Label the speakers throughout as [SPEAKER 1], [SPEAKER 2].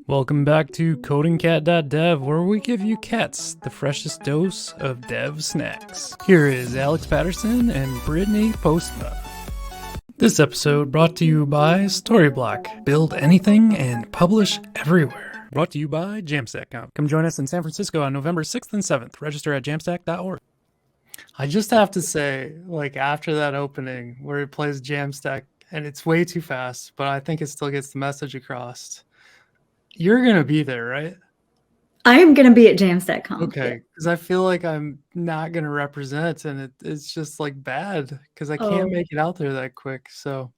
[SPEAKER 1] Welcome back to codingcat.dev, where we give you cats the freshest dose of dev snacks. Here is Alex Patterson and Brittany Postma. This episode brought to you by Storyblok. Build anything and publish everywhere. Brought to you by Jamstack Conf. Come join us in San Francisco on November 6th and 7th. Register at jamstack.org. I just have to say, after that opening where it plays Jamstack, and it's way too fast, but I think it still gets the message across. You're going to be there, right?
[SPEAKER 2] I am going to be at Jamstack Conf.
[SPEAKER 1] Okay, because I feel like I'm not going to represent, and it's just bad because I can't make it out there that quick. So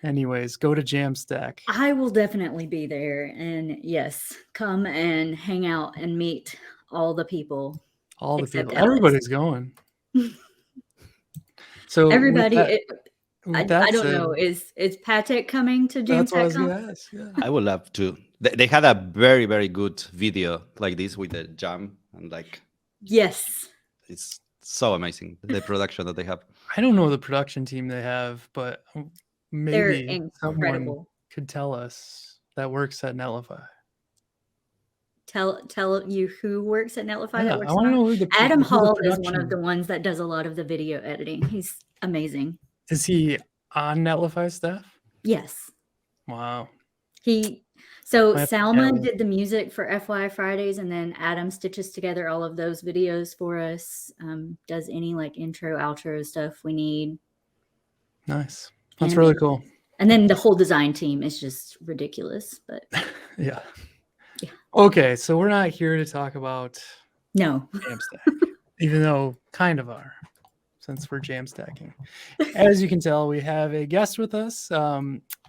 [SPEAKER 1] anyways, go to Jamstack.
[SPEAKER 2] I will definitely be there. And yes, come and hang out and meet all the people.
[SPEAKER 1] All the people. Alex. Everybody's going. So
[SPEAKER 2] everybody, I don't know. Is Patek coming to Jamstack?
[SPEAKER 1] That's what I was going to ask. Yeah.
[SPEAKER 3] I would love to. They had a very, very good video like this with the jam and
[SPEAKER 2] yes,
[SPEAKER 3] it's so amazing, the production that they have.
[SPEAKER 1] I don't know the production team they have, but maybe someone could tell us that works at Netlify.
[SPEAKER 2] Tell you who works at Netlify.
[SPEAKER 1] Yeah,
[SPEAKER 2] that works
[SPEAKER 1] I want to know who
[SPEAKER 2] Adam Hall is one of the ones that does a lot of the video editing. He's amazing.
[SPEAKER 1] Is he on Netlify staff?
[SPEAKER 2] Yes.
[SPEAKER 1] Wow.
[SPEAKER 2] So Salma did the music for FYI Fridays, and then Adam stitches together all of those videos for us. Does any intro, outro stuff we need.
[SPEAKER 1] Nice. That's really cool.
[SPEAKER 2] And then the whole design team is just ridiculous, but
[SPEAKER 1] yeah. Okay, so we're not here to talk about Jamstack, even though kind of are, since we're Jamstacking. As you can tell, we have a guest with us.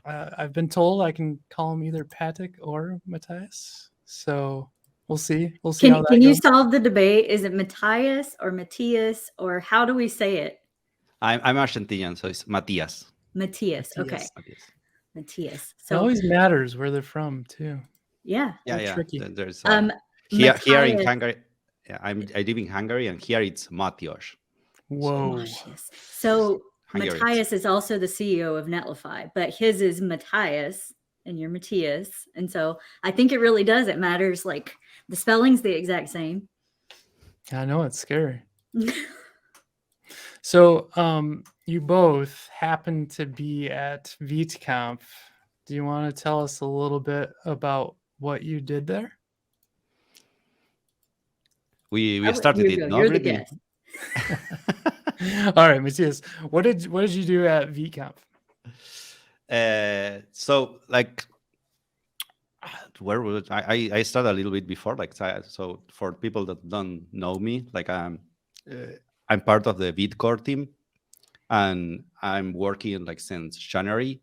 [SPEAKER 1] I've been told I can call him either Patek or Matias. So we'll see. We'll see how that goes.
[SPEAKER 2] Can you solve the debate? Is it Matias or Matias, or how do we say it?
[SPEAKER 3] I'm Argentinian, so it's Matias.
[SPEAKER 2] Matias. Okay. Matias. So
[SPEAKER 1] it always matters where they're from too.
[SPEAKER 2] Yeah.
[SPEAKER 3] Yeah.
[SPEAKER 1] Tricky.
[SPEAKER 3] There's here in Hungary. Yeah, I live in Hungary, and here it's Matias.
[SPEAKER 1] Whoa.
[SPEAKER 2] So Matias is also the CEO of Netlify, but his is Matias and you're Matias. And so I think it really does. It matters. The spelling's the exact same.
[SPEAKER 1] I know, it's scary. So you both happen to be at ViteConf. Do you want to tell us a little bit about what you did there?
[SPEAKER 3] We started it.
[SPEAKER 2] You're the guest.
[SPEAKER 1] All right, Matias, what did you do at ViteConf?
[SPEAKER 3] So where would I started a little bit before, so for people that don't know me, I'm part of the Vite core team, and I'm working since January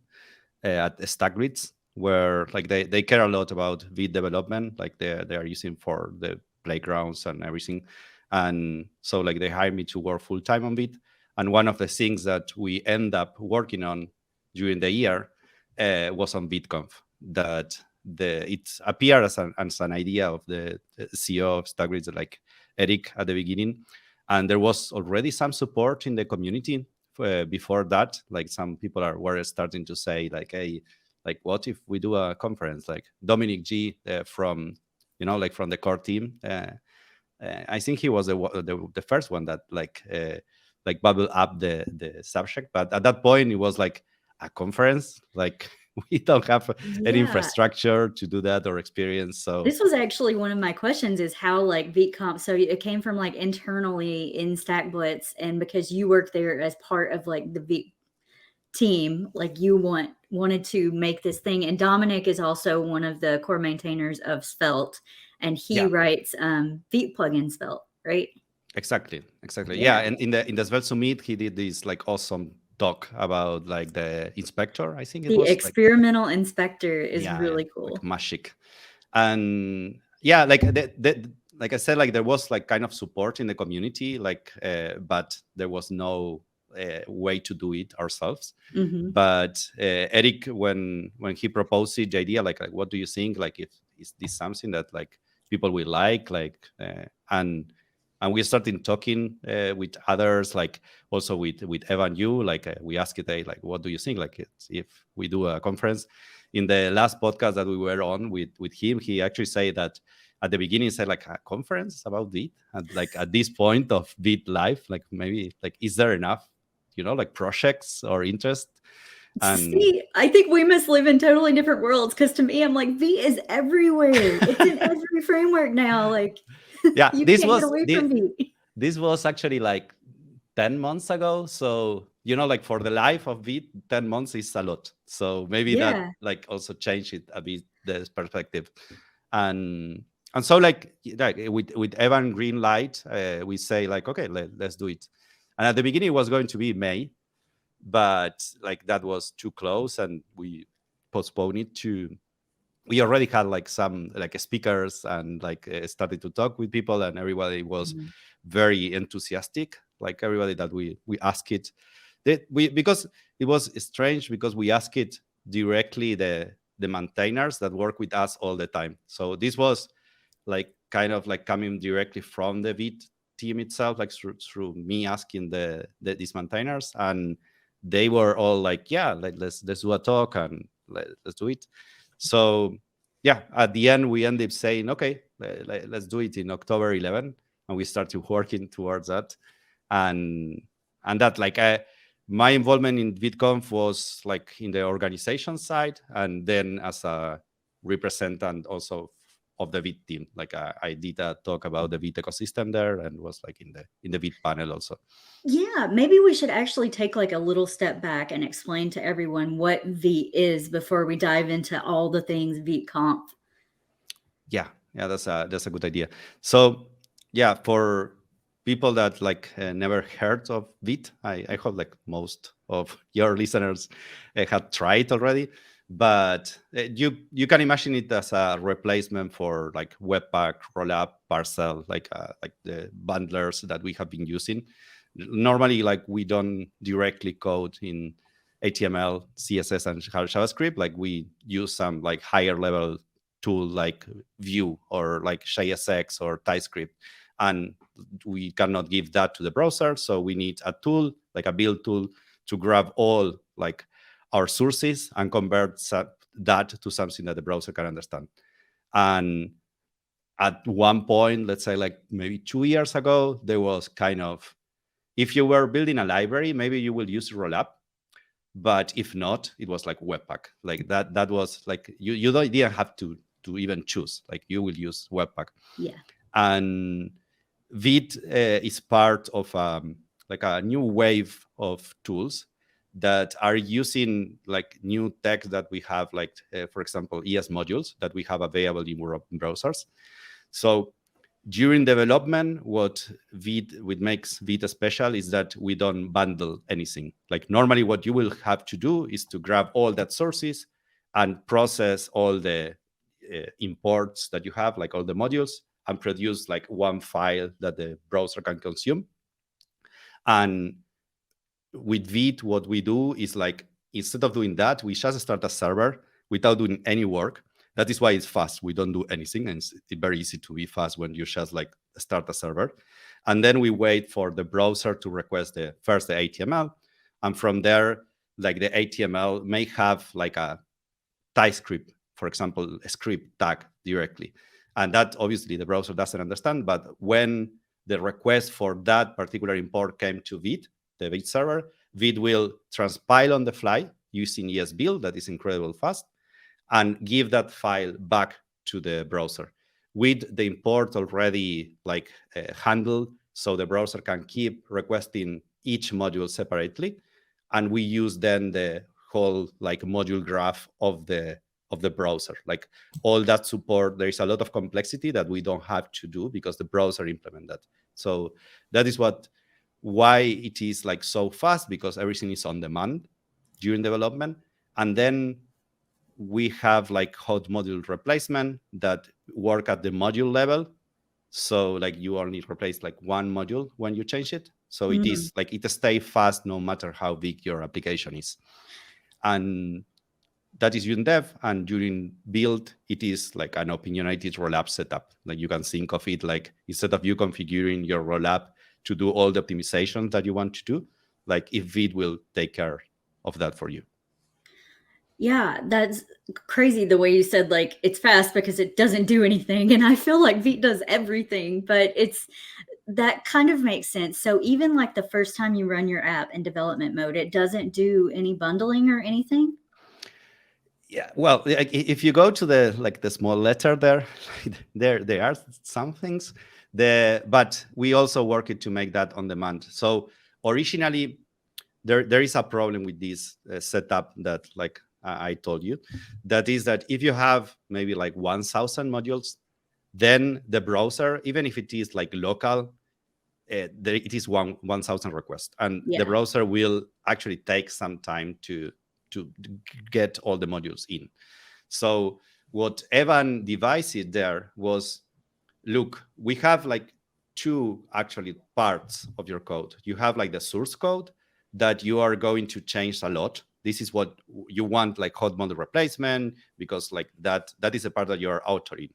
[SPEAKER 3] at StackGrids, where they care a lot about Vite development, they are using for the playgrounds and everything. And so they hired me to work full time on Vite. And one of the things that we end up working on during the year was on ViteConf. That it appeared as an idea of the CEO of StackGrids, Eric, at the beginning. And there was already some support in the community before that. Some people were starting to say hey, what if we do a conference? Dominic G from the core team. I think he was the first one that bubbled up the subject. But at that point, it was a conference. We don't have any infrastructure to do that or experience. So
[SPEAKER 2] this was actually one of my questions: is how ViteConf. So it came from internally in StackBlitz, and because you work there as part of the Vite team, you wanted to make this thing. And Dominic is also one of the core maintainers of Svelte, and he writes Vite plugin Svelte, right?
[SPEAKER 3] Exactly. Yeah. And in the Svelte Summit, he did this awesome talk about the inspector. I think it was
[SPEAKER 2] the experimental inspector is really cool,
[SPEAKER 3] magic. And like I said, there was kind of support in the community, but there was no way to do it ourselves.
[SPEAKER 2] Mm-hmm.
[SPEAKER 3] But Eric, when he proposed the idea, what do you think? Is this something that people will like? And we started talking with others, also with Evan Yu. We asked it, what do you think? If we do a conference, in the last podcast that we were on with him, he actually said that at the beginning, he said like a conference about Vite, and like at this point of Vite life, like maybe like is there enough, like projects or interest? And
[SPEAKER 2] see, I think we must live in totally different worlds, because to me, I'm like, Vite is everywhere. It's in every framework now. Like,
[SPEAKER 3] yeah,
[SPEAKER 2] you can't get away from Vite.
[SPEAKER 3] This was actually like 10 months ago. So, like for the life of Vite, 10 months is a lot. So maybe that like also changed it a bit, the perspective. And so like with Evan green light, we say like, okay, let's do it. And at the beginning, it was going to be May, but like that was too close and we postponed it to, we already had like some like speakers and like started to talk with people, and everybody was very enthusiastic. Like everybody that we asked it, because it was strange, because we asked it directly the maintainers that work with us all the time. So this was like kind of like coming directly from the Vite team itself, like through me asking these maintainers, and they were all like, yeah, like let's do a talk and let's do it. So yeah, at the end we ended up saying, okay, let's do it in October 11, and we started working towards that. And that like my involvement in ViteConf was like in the organization side, and then as a representative also of the Vite team. Like I did a talk about the Vite ecosystem there, and was like in the Vite panel also.
[SPEAKER 2] Yeah, maybe we should actually take like a little step back and explain to everyone what Vite is before we dive into all the things ViteConf.
[SPEAKER 3] Yeah, that's a good idea. So yeah, for people that like never heard of Vite, I hope like most of your listeners had tried already. But you can imagine it as a replacement for like Webpack, Rollup, Parcel, like the bundlers that we have been using. Normally, like we don't directly code in HTML, CSS, and JavaScript. Like we use some like higher level tool like Vue or like JSX or TypeScript, and we cannot give that to the browser. So we need a tool, like a build tool, to grab all like our sources and convert that to something that the browser can understand. And at one point, let's say like maybe 2 years ago, there was kind of, if you were building a library, maybe you will use Rollup. But if not, it was like Webpack. Like that was like, you didn't have to even choose. Like you will use Webpack.
[SPEAKER 2] Yeah.
[SPEAKER 3] And Vite is part of like a new wave of tools that are using like new tech that we have, like for example, ES modules that we have available in European browsers. So during development, what makes Vite special is that we don't bundle anything. Like normally what you will have to do is to grab all that sources and process all the imports that you have, like all the modules, and produce like one file that the browser can consume. And with Vite, what we do is like, instead of doing that, we just start a server without doing any work. That is why it's fast. We don't do anything, and it's very easy to be fast when you just like start a server. And then we wait for the browser to request the HTML. And from there, like the HTML may have like a TypeScript, for example, a script tag directly. And that obviously the browser doesn't understand. But when the request for that particular import came to Vite, the Vite server, Vite will transpile on the fly using ESBuild, that is incredibly fast, and give that file back to the browser with the import already like handled, so the browser can keep requesting each module separately. And we use then the whole like module graph of the browser, like all that support. There is a lot of complexity that we don't have to do because the browser implement that. So that is why it is like so fast, because everything is on demand during development. And then we have like hot module replacement that work at the module level. So like you only replace like one module when you change it. So it is like, it stays fast no matter how big your application is. And that is during dev. And during build, it is like an opinionated rollup setup. Like you can think of it like, instead of you configuring your rollup to do all the optimizations that you want to do, like if Vite will take care of that for you.
[SPEAKER 2] Yeah, that's crazy the way you said like it's fast because it doesn't do anything. And I feel like Vite does everything, but that kind of makes sense. So even like the first time you run your app in development mode, it doesn't do any bundling or anything?
[SPEAKER 3] Yeah, well, if you go to the small letter there, there are some things. But we also work it to make that on demand. So originally, there is a problem with this setup that I told you. That is that if you have maybe like 1,000 modules, then the browser, even if it is like local, it is 1,000 requests, and the browser will actually take some time to get all the modules in. So what Evan devised there was, look, we have like two actually parts of your code. You have like the source code that you are going to change a lot. This is what you want, like hot model replacement, because like that is a part that you're authoring.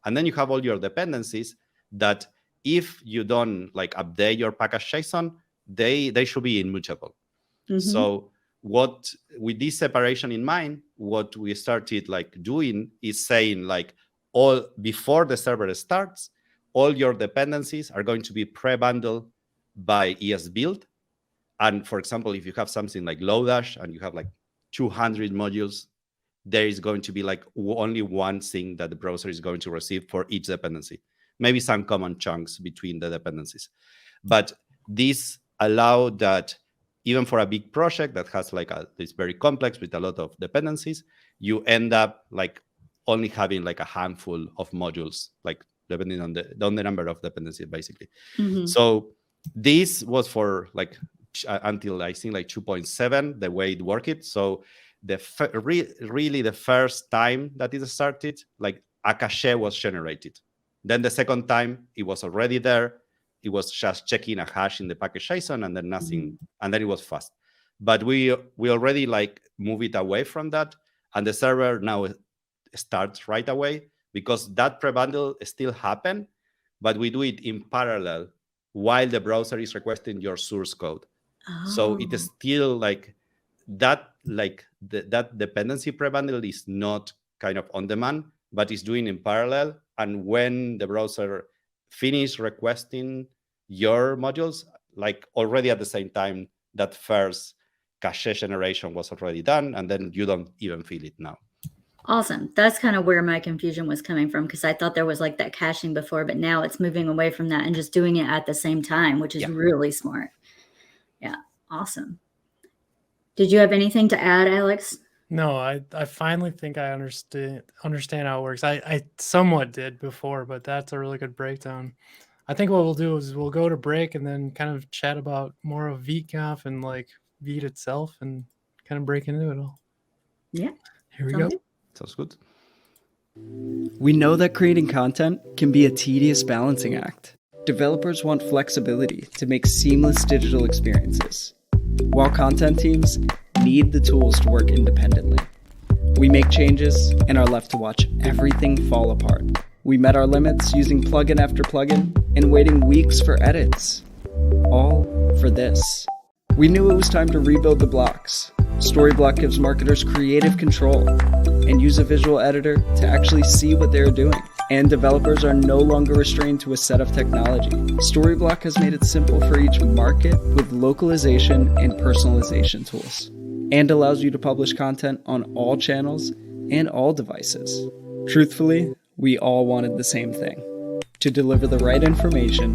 [SPEAKER 3] And then you have all your dependencies that if you don't like update your package JSON, they should be immutable. Mm-hmm. So what, with this separation in mind, what we started like doing is saying like, all before the server starts, all your dependencies are going to be pre-bundled by ESBuild. And for example, if you have something like Lodash and you have like 200 modules, there is going to be like only one thing that the browser is going to receive for each dependency. Maybe some common chunks between the dependencies. But this allowed that even for a big project that has like it's very complex with a lot of dependencies, you end up like only having like a handful of modules, like depending on the number of dependencies, basically. Mm-hmm. So this was for like until I think like 2.7, the way it worked. So really the first time that it started, like a cache was generated. Then the second time it was already there. It was just checking a hash in the package JSON and then nothing, mm-hmm. and then it was fast. But we already like move it away from that, and the server now starts right away because that pre-bundle still happen, but we do it in parallel while the browser is requesting your source code. Oh. So it is still like that, like that dependency pre-bundle is not kind of on demand, but it's doing in parallel. And when the browser finish requesting your modules, like already at the same time, that first cache generation was already done, and then you don't even feel it now.
[SPEAKER 2] Awesome. That's kind of where my confusion was coming from, because I thought there was like that caching before, but now it's moving away from that and just doing it at the same time, which is really smart. Yeah. Awesome. Did you have anything to add, Alex?
[SPEAKER 1] No, I finally think I understand how it works. I somewhat did before, but that's a really good breakdown. I think what we'll do is we'll go to break and then kind of chat about more of ViteConf and like Vite itself and kind of break into it all.
[SPEAKER 2] Yeah.
[SPEAKER 1] Here we go.
[SPEAKER 2] Good.
[SPEAKER 3] Sounds good.
[SPEAKER 4] We know that creating content can be a tedious balancing act. Developers want flexibility to make seamless digital experiences, while content teams need the tools to work independently. We make changes and are left to watch everything fall apart. We met our limits using plugin after plugin and waiting weeks for edits. All for this. We knew it was time to rebuild the blocks. Storyblok gives marketers creative control and use a visual editor to actually see what they're doing. And developers are no longer restrained to a set of technology. Storyblok has made it simple for each market with localization and personalization tools, and allows you to publish content on all channels and all devices. Truthfully, we all wanted the same thing: to deliver the right information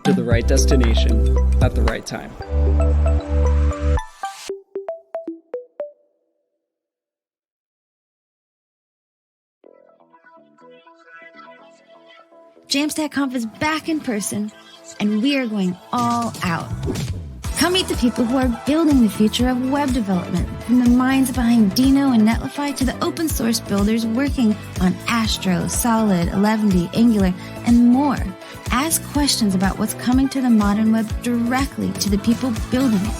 [SPEAKER 4] to the right destination at the right time.
[SPEAKER 5] Jamstack Conf is back in person, and we are going all out. Come meet the people who are building the future of web development, from the minds behind Dino and Netlify to the open source builders working on Astro, Solid, Eleventy, Angular, and more. Ask questions about what's coming to the modern web directly to the people building it.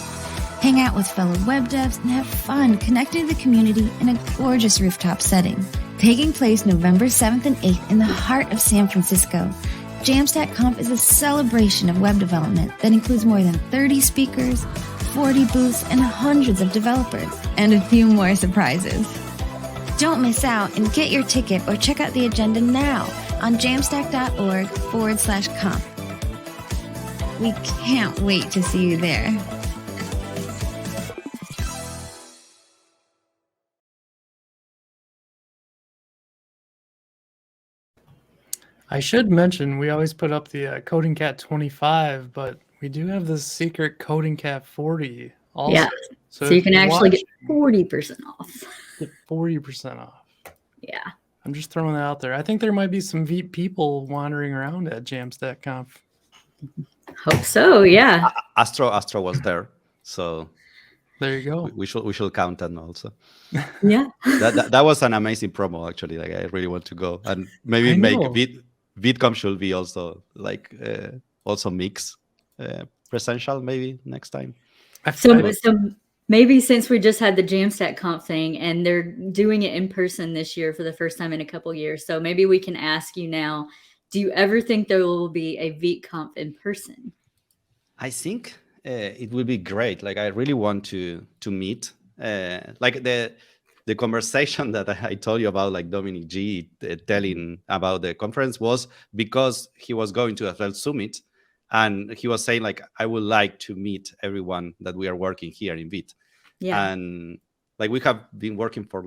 [SPEAKER 5] Hang out with fellow web devs and have fun connecting to the community in a gorgeous rooftop setting. Taking place November 7th and 8th in the heart of San Francisco, Jamstack Conf is a celebration of web development that includes more than 30 speakers, 40 booths, and hundreds of developers, and a few more surprises. Don't miss out and get your ticket or check out the agenda now on jamstack.org/conf. We can't wait to see you there.
[SPEAKER 1] I should mention we always put up the Coding Cat 25, but we do have the secret Coding Cat 40 also.
[SPEAKER 2] Yeah. So you can actually get 40% off.
[SPEAKER 1] Get 40% off.
[SPEAKER 2] Yeah.
[SPEAKER 1] I'm just throwing that out there. I think there might be some Vite people wandering around at Jamstack Conf.
[SPEAKER 2] Hope so, yeah.
[SPEAKER 3] Astro was there, so
[SPEAKER 1] there you go.
[SPEAKER 3] We should count that also.
[SPEAKER 2] Yeah.
[SPEAKER 3] that was an amazing promo, actually. Like, I really want to go, and maybe make ViteConf should be also like also mix presential maybe next time.
[SPEAKER 2] So maybe since we just had the Jamstack Conf thing and they're doing it in person this year for the first time in a couple years, so maybe we can ask you now, do you ever think there will be a ViteConf in person?
[SPEAKER 3] I think it will be great. Like, I really want to meet. Like the conversation that I told you about, like Dominic G telling about the conference, was because he was going to a Felt Summit, and he was saying, like, I would like to meet everyone that we are working here in Vite.
[SPEAKER 2] Yeah.
[SPEAKER 3] And like, we have been working for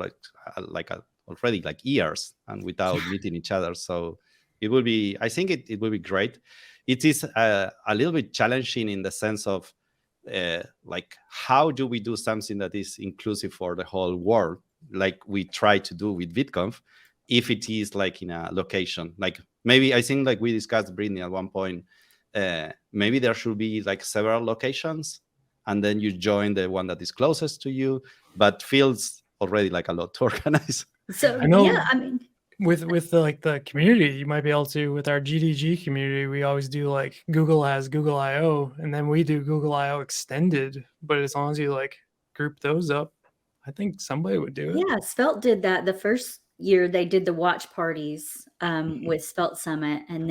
[SPEAKER 3] already like years and without meeting each other. So it will be, I think it will be great. It is a little bit challenging in the sense of like, how do we do something that is inclusive for the whole world, like we try to do with ViteConf, if it is like in a location? Like, maybe, I think, like we discussed, Brittany, at one point, maybe there should be like several locations, and then you join the one that is closest to you, but feels already like a lot to organize.
[SPEAKER 2] So
[SPEAKER 1] I know,
[SPEAKER 2] yeah, I mean,
[SPEAKER 1] with the community, you might be able to, with our GDG community, we always do like Google has Google I/O, and then we do Google I/O extended. But as long as you like group those up, I think somebody would do it.
[SPEAKER 2] Yeah, Svelte did that the first year. They did the watch parties with Svelte Summit, and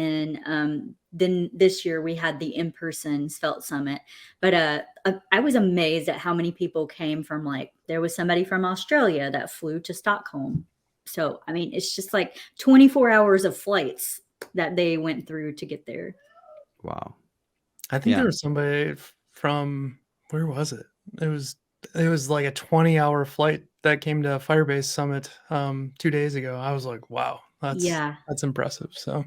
[SPEAKER 2] then this year we had the in-person Svelte Summit. But I was amazed at how many people came from, like, there was somebody from Australia that flew to Stockholm. So, I mean, it's just like 24 hours of flights that they went through to get there.
[SPEAKER 3] Wow.
[SPEAKER 1] I think there was somebody from, where was it? It was like a 20-hour flight that came to Firebase Summit 2 days ago. I was like, wow, that's impressive. So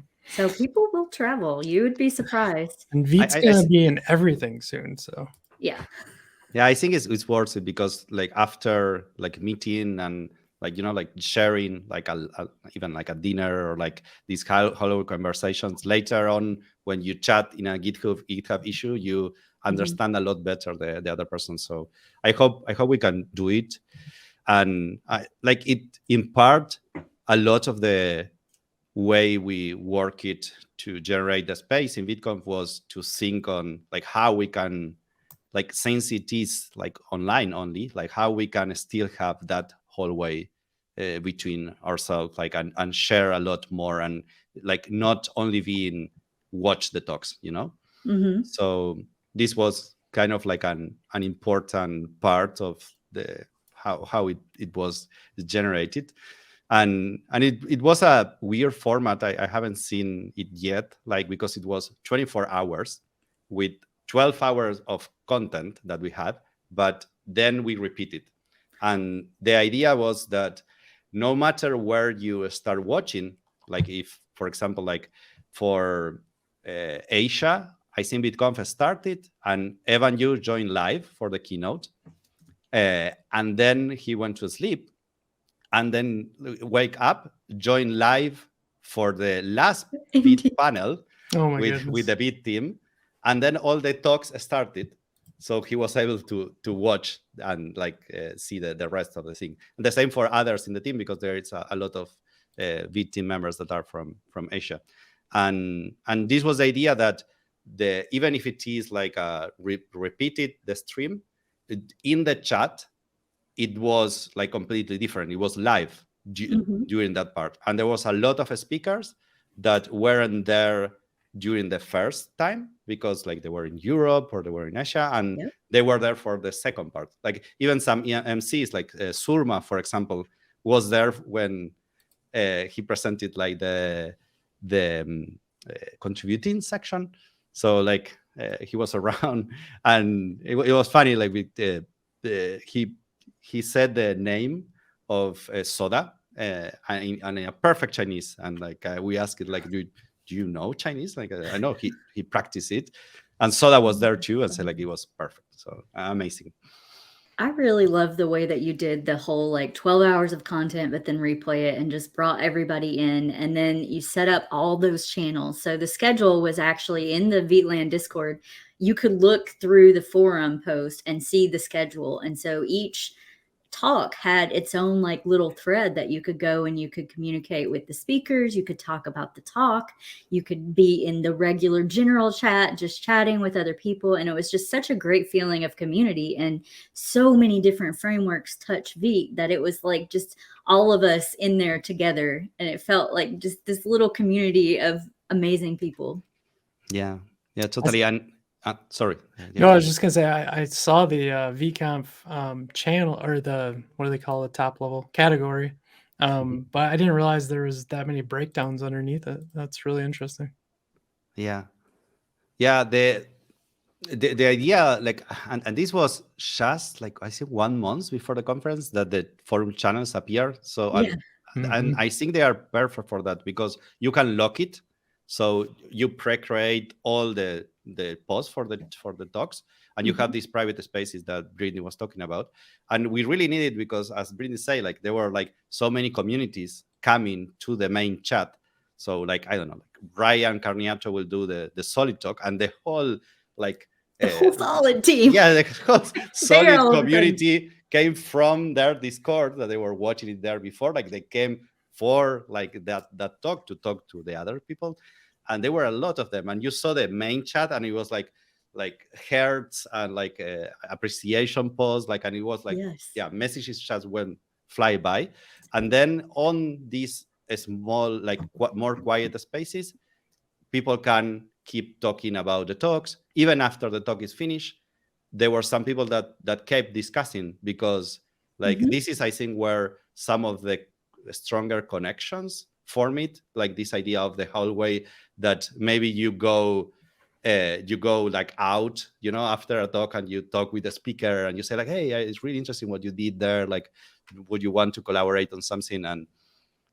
[SPEAKER 2] people will travel. You would be surprised.
[SPEAKER 1] And Vite's gonna be in everything soon. So
[SPEAKER 2] yeah,
[SPEAKER 3] I think it's worth it, because like after like meeting and like, you know, like sharing like even like a dinner or like these hollow conversations later on, when you chat in a GitHub issue, you understand a lot better the other person. So I hope we can do it. And like it, in part, a lot of the way we work it to generate the space in ViteConf was to think on like how we can, like, since it is like online only, like how we can still have that whole way between ourselves, like, and share a lot more, and like not only being watch the talks, you know. So this was kind of like an important part of the how it was generated. And it was a weird format. I haven't seen it yet, like, because it was 24 hours with 12 hours of content that we had, but then we repeated. And the idea was that no matter where you start watching, like if, for example, like for Asia, I think ViteConf started and Evan Yu joined live for the keynote. And then he went to sleep and then wake up, join live for the last Vite panel with the Vite team. And then all the talks started. So he was able to watch and like see the rest of the thing. And the same for others in the team, because there is a lot of Vite team members that are from Asia. And this was the idea that even if it is like repeated the stream, in the chat, it was like completely different. It was live during that part. And there was a lot of speakers that weren't there during the first time, because like they were in Europe or they were in Asia, and they were there for the second part. Like even some MCs, like Surma, for example, was there when he presented like the contributing section. So like he was around, and it was funny. Like he said the name of soda and in a perfect Chinese, and like we asked it like, do you know Chinese? Like I know he practiced it, and soda was there too, and said like it was perfect. So amazing.
[SPEAKER 2] I really love the way that you did the whole like 12 hours of content, but then replay it and just brought everybody in. And then you set up all those channels. So the schedule was actually in the ViteLand Discord. You could look through the forum post and see the schedule. And so each talk had its own like little thread that you could go and you could communicate with the speakers. You could talk about the talk. You could be in the regular general chat, just chatting with other people. And it was just such a great feeling of community. And so many different frameworks touch Vite that it was like just all of us in there together. And it felt like just this little community of amazing people.
[SPEAKER 3] Yeah, totally. And sorry. Yeah.
[SPEAKER 1] No, I was just gonna say I saw the ViteConf channel, or the, what do they call it, top level category, but I didn't realize there was that many breakdowns underneath it. That's really interesting.
[SPEAKER 3] Yeah. The idea, like, and this was just like I think 1 month before the conference that the forum channels appear. So and I think they are perfect for that because you can lock it. So you pre-create all the posts for the talks, and you have these private spaces that Brittany was talking about. And we really need it because, as Brittany said, like there were like so many communities coming to the main chat. So like, I don't know, like Ryan Carniato will do the solid talk, and the whole like
[SPEAKER 2] the whole solid team.
[SPEAKER 3] Yeah, the whole solid community came from their Discord that they were watching it there before. Like they came for like that talk to talk to the other people, and there were a lot of them. And you saw the main chat, and it was like hearts and like appreciation posts, like, and it was like messages just went fly by. And then on these small like more quiet spaces, people can keep talking about the talks even after the talk is finished. There were some people that kept discussing because like this is, I think, where some of the stronger connections form it, like this idea of the hallway, that maybe you go like out, you know, after a talk, and you talk with the speaker and you say like, hey, it's really interesting what you did there, like would you want to collaborate on something? And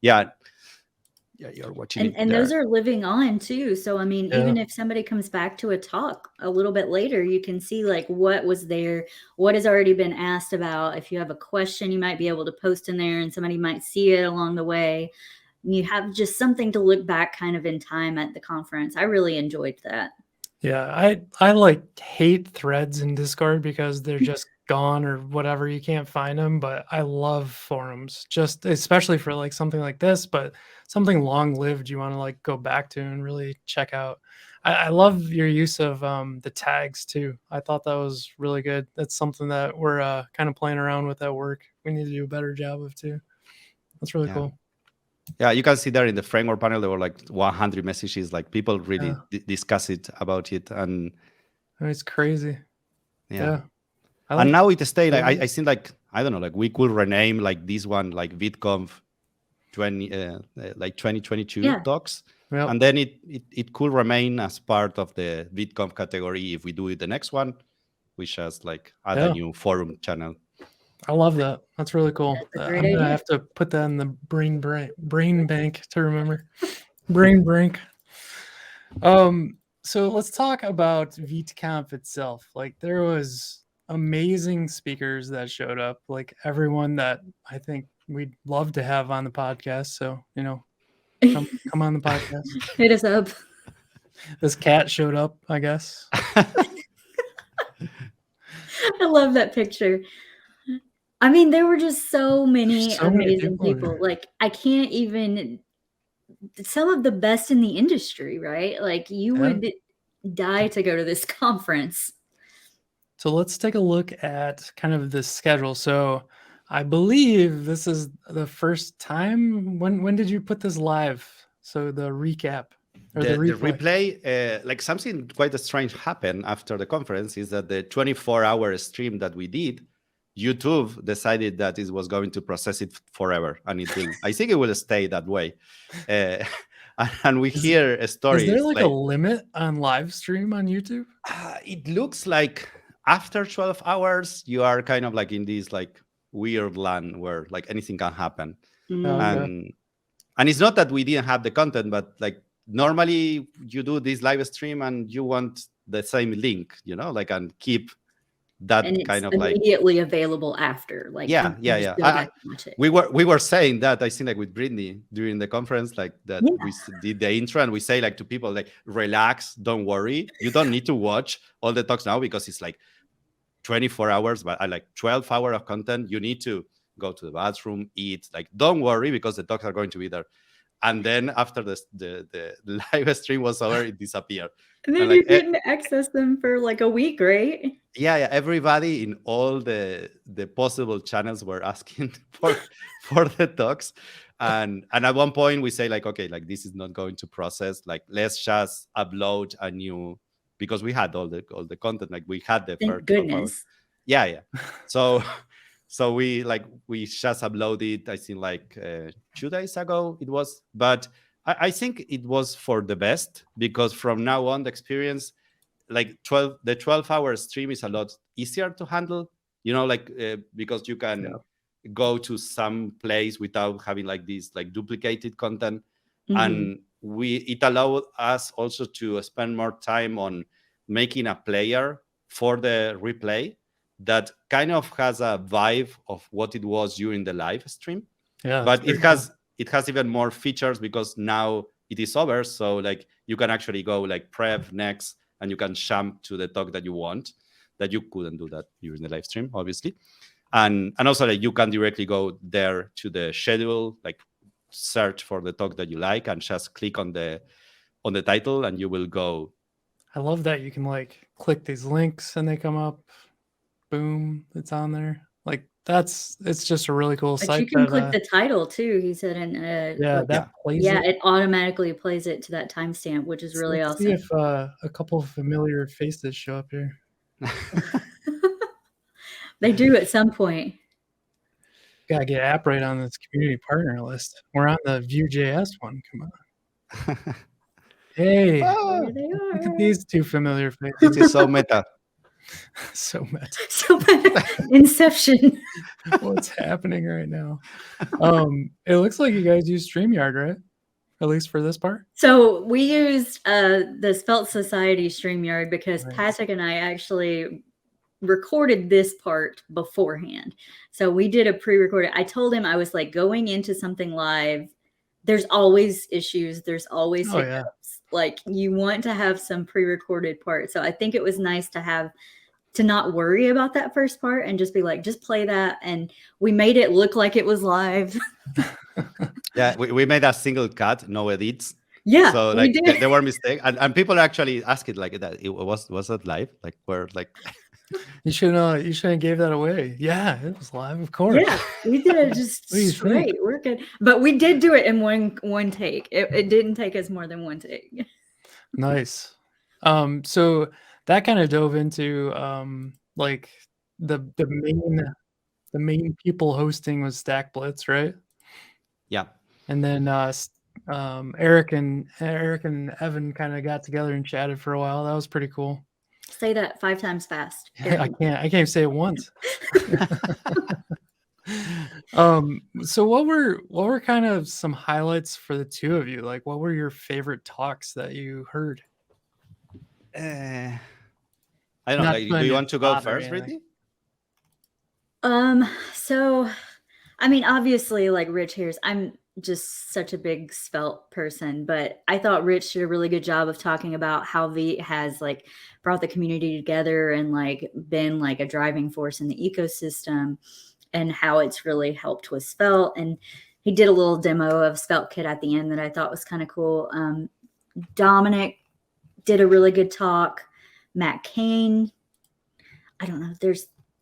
[SPEAKER 3] you're watching
[SPEAKER 2] and those are living on too. So I mean, even if somebody comes back to a talk a little bit later, you can see like what was there, what has already been asked about. If you have a question, you might be able to post in there and somebody might see it along the way. You have just something to look back kind of in time at the conference. I really enjoyed that.
[SPEAKER 1] Yeah, I like hate threads in Discord because they're just gone or whatever. You can't find them, but I love forums, just especially for like something like this, but something long lived you want to like go back to and really check out. I love your use of the tags too. I thought that was really good. That's something that we're kind of playing around with at work. We need to do a better job of too. That's really cool.
[SPEAKER 3] Yeah, you can see there in the framework panel, there were like 100 messages, like people really discuss it about it. And
[SPEAKER 1] it's crazy. Yeah.
[SPEAKER 3] And now it stayed, like, I think like, I don't know, like we could rename like this one, like ViteConf 2022 talks. Yep. And then it could remain as part of the ViteConf category. If we do it the next one, we just like add a new forum channel.
[SPEAKER 1] I love that. That's really cool. I'm going to have to put that in the brain bank to remember. Brain brink. So let's talk about ViteConf itself. Like there was amazing speakers that showed up, like everyone that I think we'd love to have on the podcast. So, you know, come on the podcast.
[SPEAKER 2] Hit us up.
[SPEAKER 1] This cat showed up, I guess.
[SPEAKER 2] I love that picture. I mean, there were just so many amazing people. Like, I can't even, some of the best in the industry, right? Like, you would die to go to this conference.
[SPEAKER 1] So let's take a look at kind of the schedule. So I believe this is the first time. When did you put this live? So the recap. Or the
[SPEAKER 3] replay, like something quite strange happened after the conference is that the 24-hour stream that we did YouTube decided that it was going to process it forever, and it will. I think it will stay that way. Uh, and we hear stories.
[SPEAKER 1] Is there like a limit on live stream on YouTube?
[SPEAKER 3] It looks like after 12 hours, you are kind of like in this like weird land where like anything can happen.
[SPEAKER 1] Okay.
[SPEAKER 3] And it's not that we didn't have the content, but like normally you do this live stream and you want the same link, like, and keep that
[SPEAKER 2] and it's
[SPEAKER 3] kind of like
[SPEAKER 2] immediately available after. Like
[SPEAKER 3] yeah. We were saying that, I think, like with Brittany during the conference, like that we did the intro and we say like to people like, relax, don't worry, you don't need to watch all the talks now because it's like 24 hours, but I like 12 hours of content. You need to go to the bathroom, eat, like, don't worry because the talks are going to be there. And then after the live stream was over, it disappeared.
[SPEAKER 2] And then you didn't access them for like a week, right?
[SPEAKER 3] Yeah. Everybody in all the possible channels were asking for the talks. And at one point we say like, okay, like this is not going to process. Like, let's just upload a new, because we had all the content. Like we had the
[SPEAKER 2] Thank
[SPEAKER 3] first
[SPEAKER 2] goodness.
[SPEAKER 3] Yeah. So we just uploaded, I think like 2 days ago it was, but I think it was for the best, because from now on the experience, like 12-hour stream is a lot easier to handle, like because you can go to some place without having like this like duplicated content. And it allowed us also to spend more time on making a player for the replay that kind of has a vibe of what it was during the live stream.
[SPEAKER 1] Yeah,
[SPEAKER 3] but it has even more features because now it is over. So like you can actually go like prep next, and you can jump to the talk that you want, that you couldn't do that during the live stream, obviously. And also like you can directly go there to the schedule, like search for the talk that you like and just click on the title and you will go.
[SPEAKER 1] I love that you can like click these links and they come up. Boom, it's on there. Like it's just a really cool
[SPEAKER 2] But
[SPEAKER 1] site.
[SPEAKER 2] you can click the title too, he said, and
[SPEAKER 1] plays
[SPEAKER 2] it automatically plays it to that timestamp, which is really
[SPEAKER 1] Let's
[SPEAKER 2] awesome.
[SPEAKER 1] see if a couple of familiar faces show up here.
[SPEAKER 2] They do at some point.
[SPEAKER 1] Gotta get app right on this community partner list. We're on the Vue.js one. Come on. Hey,
[SPEAKER 2] There they
[SPEAKER 1] look
[SPEAKER 2] are.
[SPEAKER 1] at these two familiar faces.
[SPEAKER 3] It is so meta.
[SPEAKER 1] So meta.
[SPEAKER 2] So Inception.
[SPEAKER 1] What's happening right now? It looks like you guys use StreamYard, right? At least for this part.
[SPEAKER 2] So we used the Svelte Society StreamYard because Patrick and I actually recorded this part beforehand. So we did a pre-recorded. I told him, I was like, going into something live, there's always issues. There's always hiccups. Like you want to have some pre-recorded parts. So I think it was nice to not worry about that first part and just be like, just play that. And we made it look like it was live.
[SPEAKER 3] Yeah, we made a single cut, no edits.
[SPEAKER 2] Yeah,
[SPEAKER 3] so like there were mistakes, and people actually asked it like that. It was that live? Like where like
[SPEAKER 1] you shouldn't gave that away. Yeah, it was live, of course.
[SPEAKER 2] Yeah, we did it just straight. We're good, but we did do it in one take. It didn't take us more than one take.
[SPEAKER 1] Nice. So that kind of dove into like the main people hosting was StackBlitz, right?
[SPEAKER 3] Yeah.
[SPEAKER 1] And then Eric and Evan kind of got together and chatted for a while. That was pretty cool.
[SPEAKER 2] Say that 5 times fast.
[SPEAKER 1] I can't say it once. So what were kind of some highlights for the two of you? Like what were your favorite talks that you heard?
[SPEAKER 3] I don't know. Like, do you want to go first, Brittany?
[SPEAKER 2] So I mean, obviously, like Rich here's, I'm just such a big Svelte person, but I thought Rich did a really good job of talking about how Vite has like brought the community together and like been like a driving force in the ecosystem and how it's really helped with Svelte. And he did a little demo of SvelteKit at the end that I thought was kind of cool. Dominic did a really good talk. Matt Kane. I don't know.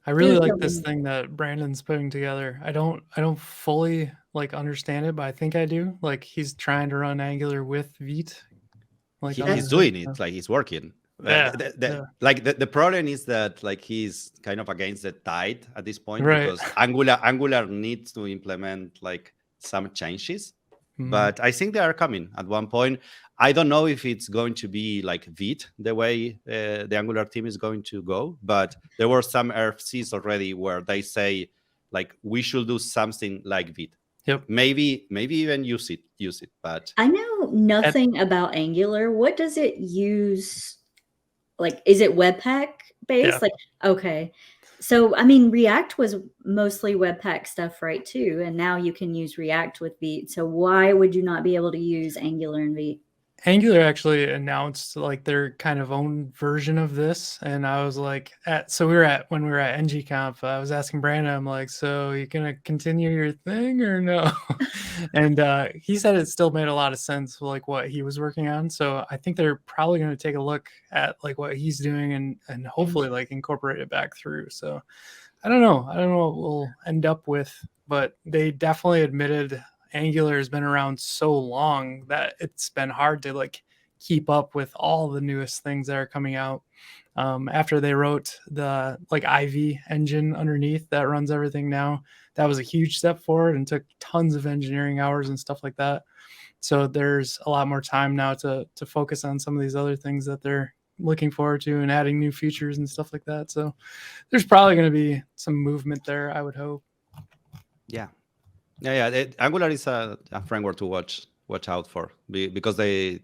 [SPEAKER 1] I really like this thing that Brandon's putting together. I don't fully like understand it, but I think I do. Like he's trying to run Angular with Vite. Like
[SPEAKER 3] he's doing it. Like he's working.
[SPEAKER 1] Yeah,
[SPEAKER 3] Like the problem is that like he's kind of against the tide at this point,
[SPEAKER 1] Right.
[SPEAKER 3] because Angular needs to implement like some changes, but I think they are coming at one point. I don't know if it's going to be like Vite the way the Angular team is going to go, but there were some RFCs already where they say like we should do something like Vite.
[SPEAKER 1] Yep.
[SPEAKER 3] Maybe even use it. But
[SPEAKER 2] I know nothing about Angular. What does it use? Like, is it Webpack based?
[SPEAKER 1] Yeah.
[SPEAKER 2] Like, okay. So, I mean, React was mostly Webpack stuff, right, too? And now you can use React with Vite. So why would you not be able to use Angular and Vite?
[SPEAKER 1] Angular actually announced like their kind of own version of this, and I was like, when we were at NGConf, I was asking Brandon, I'm like, so you gonna continue your thing or no? And he said it still made a lot of sense, like what he was working on. So I think they're probably going to take a look at like what he's doing and hopefully like incorporate it back through. So I don't know what we'll end up with, but they definitely admitted Angular has been around so long that it's been hard to like keep up with all the newest things that are coming out. After they wrote the like Ivy engine underneath that runs everything now, that was a huge step forward and took tons of engineering hours and stuff like that. So there's a lot more time now to focus on some of these other things that they're looking forward to and adding new features and stuff like that. So there's probably going to be some movement there, I would hope.
[SPEAKER 3] Yeah. Angular is a framework to watch out for, because they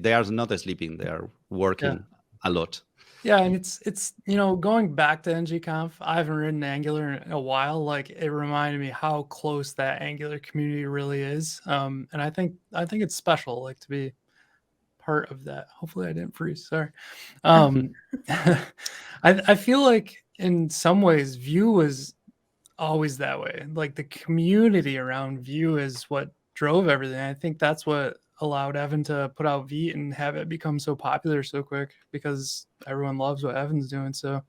[SPEAKER 3] are not sleeping; they are working a lot.
[SPEAKER 1] Yeah, and it's going back to NGConf, I haven't written Angular in a while. Like it reminded me how close that Angular community really is, and I think it's special, like to be part of that. Hopefully, I didn't freeze. Sorry. I feel like in some ways, Vue was always that way. Like the community around Vue is what drove everything. I think that's what allowed Evan to put out Vite and have it become so popular so quick, because everyone loves what Evan's doing. So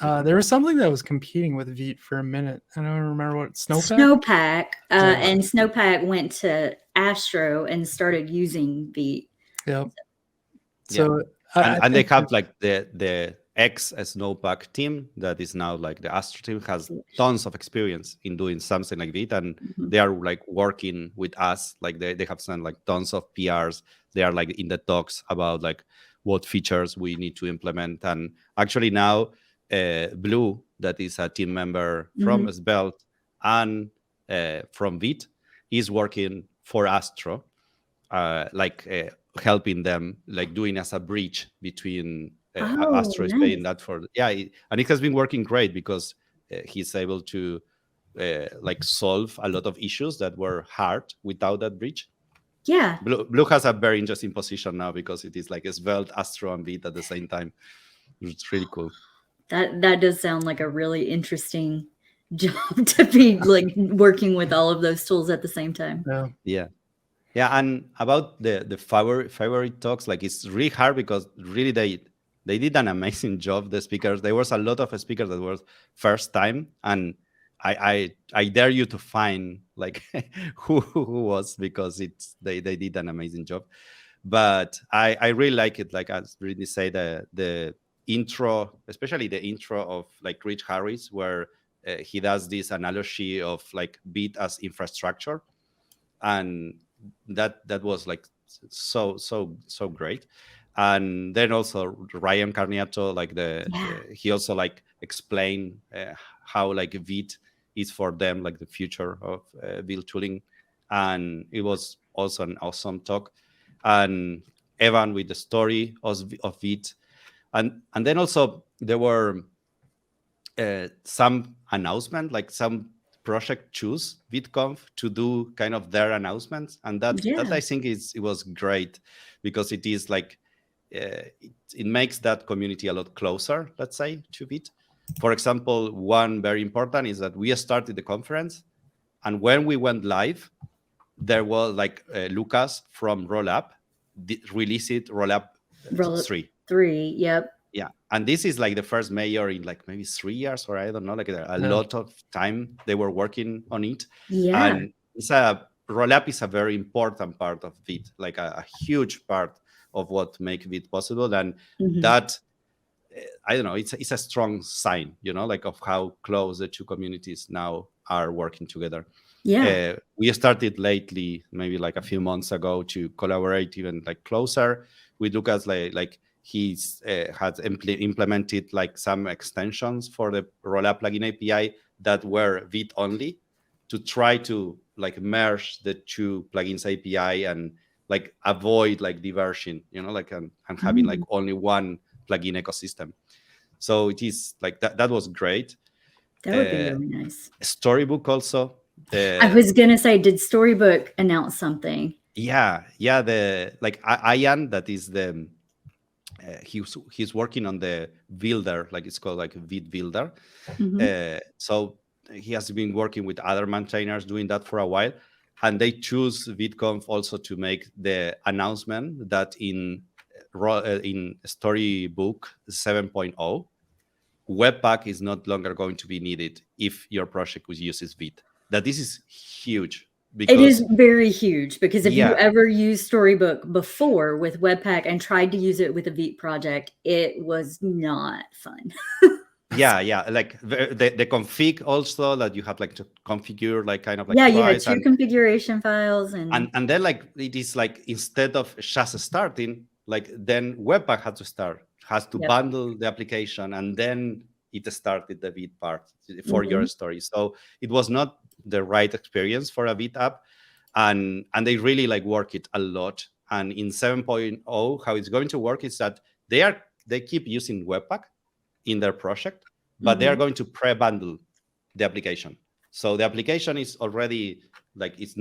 [SPEAKER 1] there was something that was competing with Vite for a minute. I don't remember what.
[SPEAKER 2] Snowpack. And Snowpack went to Astro and started using Vite.
[SPEAKER 1] Yep. So
[SPEAKER 3] and they have like the ex Snowpack team that is now like the Astro team, has tons of experience in doing something like Vite, and they are like working with us. Like they have sent like tons of PRs. They are like in the talks about like what features we need to implement. And actually now Blue, that is a team member from Svelte and from Vite, is working for Astro, helping them, like doing as a bridge between Astro is paying that for, and it has been working great, because he's able to solve a lot of issues that were hard without that bridge.
[SPEAKER 2] Yeah.
[SPEAKER 3] Blue has a very interesting position now, because it is like Svelte, Astro, and Vite at the same time. It's really cool.
[SPEAKER 2] That does sound like a really interesting job to be like working with all of those tools at the same time.
[SPEAKER 3] Yeah, and about the favorite talks, like it's really hard, because really they did an amazing job. The speakers, there was a lot of speakers that were first time, and I dare you to find like who was, because they did an amazing job. But I really like it. Like I really say the intro, especially the intro of like Rich Harris, where he does this analogy of like Vite as infrastructure, and that was like so great. And then also Ryan Carniato, like he also like explained how like Vite is for them like the future of build tooling, and it was also an awesome talk. And Evan with the story of Vite, and then also there were some announcement, like some project choose ViteConf to do kind of their announcements, and that I think it was great, because it is like it makes that community a lot closer, let's say, to Vite. For example, one very important is that we started the conference, and when we went live, there was like Lucas from Rollup released Rollup
[SPEAKER 2] 3. Yep.
[SPEAKER 3] Yeah, and this is like the first mayor in like maybe 3 years, or I don't know, like a lot of time they were working on it.
[SPEAKER 2] Yeah,
[SPEAKER 3] and Rollup is a very important part of Vite, like a huge part of what make Vite possible, and
[SPEAKER 2] Mhm.
[SPEAKER 3] that I don't know, it's a strong sign, like of how close the two communities now are working together.
[SPEAKER 2] Yeah.
[SPEAKER 3] We started lately, maybe like a few months ago, to collaborate even like closer with Lucas. Like he's has implemented like some extensions for the Rollup plugin API that were Vite only, to try to like merge the two plugins API and like avoid like diversion, like and having like only one plugin ecosystem. So it is like that was great.
[SPEAKER 2] That would be really nice.
[SPEAKER 3] Storyblok also.
[SPEAKER 2] I was gonna say, did Storyblok announce something?
[SPEAKER 3] Yeah. The like Ian, that is the he's working on the builder, like it's called like Vite builder. So he has been working with other maintainers doing that for a while, and they choose ViteConf also to make the announcement that in Storyblok 7.0, Webpack is not longer going to be needed if your project uses Vite. That this is huge. Because,
[SPEAKER 2] it is very huge, because if you
[SPEAKER 3] Yeah.
[SPEAKER 2] ever used Storyblok before with Webpack and tried to use it with a Vite project, it was not fun.
[SPEAKER 3] Yeah, like the config also, that you have like to configure like kind of like
[SPEAKER 2] Yeah, you had
[SPEAKER 3] twice,
[SPEAKER 2] two configuration files, and
[SPEAKER 3] and then like it is like instead of just starting, like then Webpack has to
[SPEAKER 2] Yep.
[SPEAKER 3] bundle the application, and then it started the Vite part for your story. So it was not the right experience for a Vite app, and they really like work it a lot. And in 7.0, how it's going to work is that they keep using Webpack in their project, but they are going to pre-bundle the application. So the application is already like it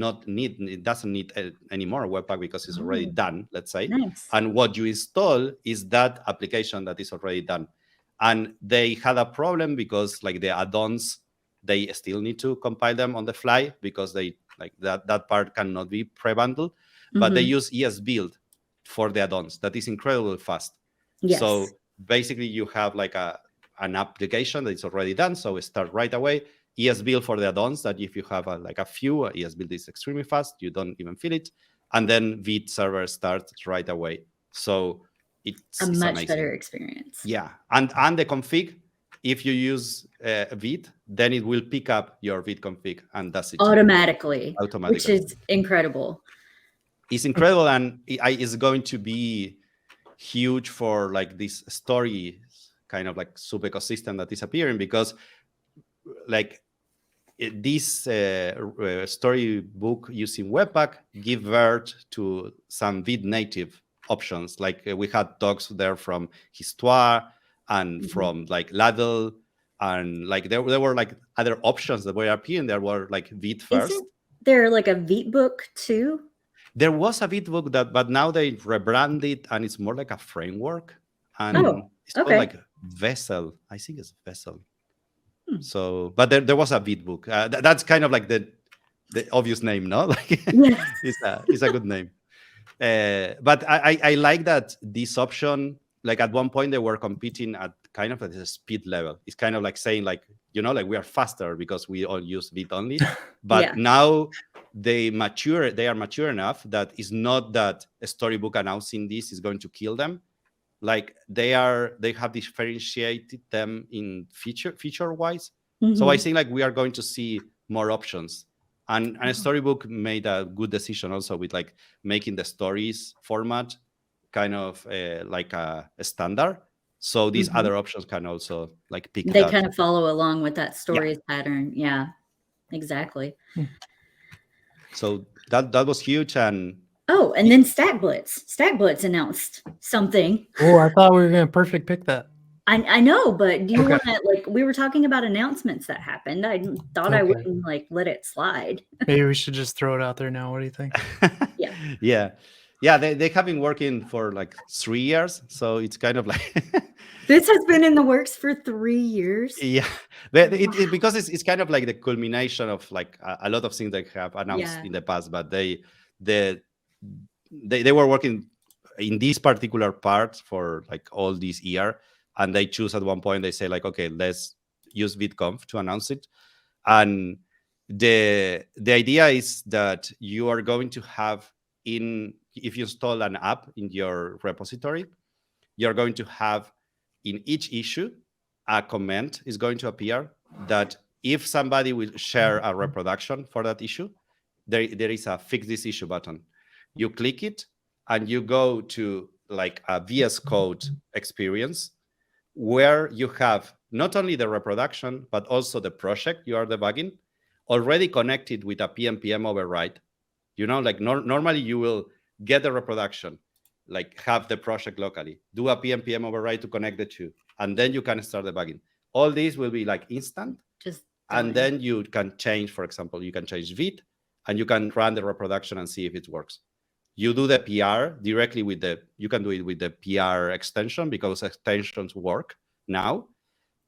[SPEAKER 3] doesn't need any more Webpack because it's already done, let's say.
[SPEAKER 2] Nice.
[SPEAKER 3] And what you install is that application that is already done. And they had a problem because like the add-ons, they still need to compile them on the fly, because they like that part cannot be pre-bundled. But they use ESBuild for the add-ons. That is incredibly fast.
[SPEAKER 2] Yes.
[SPEAKER 3] So basically you have like an application that is already done, so it starts right away. ESBuild for the add-ons, that if you have like a few, ESBuild is extremely fast, you don't even feel it. And then Vite server starts right away. So it's
[SPEAKER 2] much
[SPEAKER 3] amazing.
[SPEAKER 2] better experience.
[SPEAKER 3] Yeah, and the config, if you use Vite, then it will pick up your Vite config and that's it.
[SPEAKER 2] Automatically, which is incredible.
[SPEAKER 3] It's incredible, and it's going to be huge for like this story kind of like sub ecosystem that is appearing, because like this Storyblok using Webpack give birth to some Vite native options. Like we had talks there from Histoire and from like Ladle, and like there were like other options that were appearing. There were like Vite first.
[SPEAKER 2] Isn't there like a ViteBook too?
[SPEAKER 3] There was a ViteBook but now they rebranded, and it's more like a framework, and it's called like Vessel. I think it's Vessel. So, but there was a ViteBook. That's kind of like the obvious name, no? Like it's a good name. But I like that this option. Like at one point they were competing at kind of at the speed level. It's kind of like saying like, like we are faster because we all use Vite only. But now they are mature enough that it's not that a Storyblok announcing this is going to kill them. Like they have differentiated them in feature wise. So I think like we are going to see more options. And Storyblok made a good decision also with like making the stories format kind of like a standard. So these other options can also like pick
[SPEAKER 2] They
[SPEAKER 3] that.
[SPEAKER 2] kind of follow along with that stories pattern. Yeah, exactly.
[SPEAKER 3] So that was huge. And
[SPEAKER 2] and then StackBlitz announced something.
[SPEAKER 1] Oh, I thought we were going to perfect pick that.
[SPEAKER 2] I know, but do you want to, like, we were talking about announcements that happened. I thought I wouldn't like let it slide.
[SPEAKER 1] Maybe we should just throw it out there now. What do you think?
[SPEAKER 3] Yeah. They have been working for like 3 years, so it's kind of like
[SPEAKER 2] this has been in the works for 3 years.
[SPEAKER 3] Yeah, because it's kind of like the culmination of like a lot of things they have announced in the past, but they were working in this particular part for like all this year. And they choose at one point, they say like, okay, let's use ViteConf to announce it. And the idea is that you are going to have in if you install an app in your repository, you're going to have in each issue, a comment is going to appear that if somebody will share a reproduction for that issue, there is a fix this issue button. You click it and you go to like a VS Code experience where you have not only the reproduction, but also the project you are debugging already connected with a PNPM override. You know, like normally you will get the reproduction, like have the project locally, do a PNPM override to connect the two, and then you can start debugging. All these will be like instant. And then you can change, for example, you can change Vite and you can run the reproduction and see if it works. You do the PR directly with you can do it with the PR extension because extensions work now.